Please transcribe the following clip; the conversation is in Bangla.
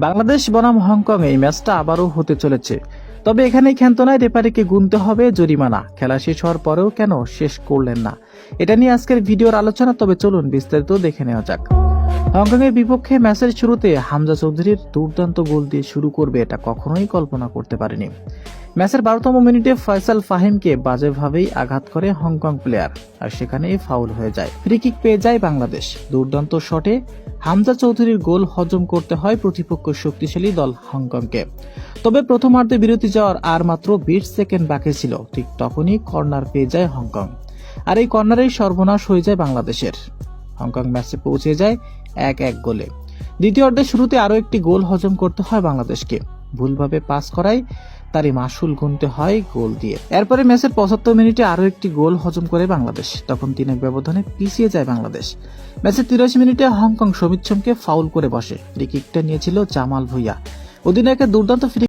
বাংলাদেশ বনাম হংকং এই ম্যাচটা আবারও হতে চলেছে। তবে এখানেই ক্ষান্ত নয়, রেফারিকে গুনতে হবে জরিমানা। খেলা শেষ হওয়ার পরেও কেন শেষ করলেন না, এটা নিয়ে আজকের ভিডিওর আলোচনা। তবে চলুন বিস্তারিত দেখে নেওয়া যাক। হংকং এর বিপক্ষে ম্যাচের শুরুতে হামজা চৌধুরীর দুর্দান্ত গোল দিয়ে শুরু করবে, এটা কখনোই কল্পনা করতে পারেনি। ম্যাচের 12তম মিনিটে ফয়সাল ফাহিমকে বাজেভাবেই আঘাত করে হংকং প্লেয়ার, আর সেখানেই ফাউল হয়ে যায়। ফ্রি কিক পেয়ে যায় বাংলাদেশ। দুর্দান্ত শটে হামজা চৌধুরীর গোল হজম করতে হয় প্রতিপক্ষ শক্তিশালী দল হংকংকে। তবে প্রথমার্ধে বিরতি যাওয়ার আর মাত্র 20 সেকেন্ড বাকি ছিল, ঠিক তখনই কর্নার পেয়ে যায় হংকং, আর এই কর্নারেই সর্বনাশ হয়ে যায় বাংলাদেশের। হংকং ম্যাচে পৌঁছে যায় 1-1 গোলে। দ্বিতীয়ার্ধে শুরুতে আরও একটি গোল হজম করতে হয় বাংলাদেশকে। ভুলভাবে পাস করায় তারই মাসুল গুনতে হয় গোল দিয়ে। এরপরে ম্যাচের 75 মিনিটে আরও একটি গোল হজম করে বাংলাদেশ। তখন 3-1 ব্যবধানে পিছিয়ে যায় বাংলাদেশ। ম্যাচের 83 মিনিটে হংকং সমিত সোমকে ফাউল করে বসে। ফ্রি কিকটা নিয়েছিল জামাল ভুঁইয়া। অধিনায়কের দুর্দান্ত ফ্রি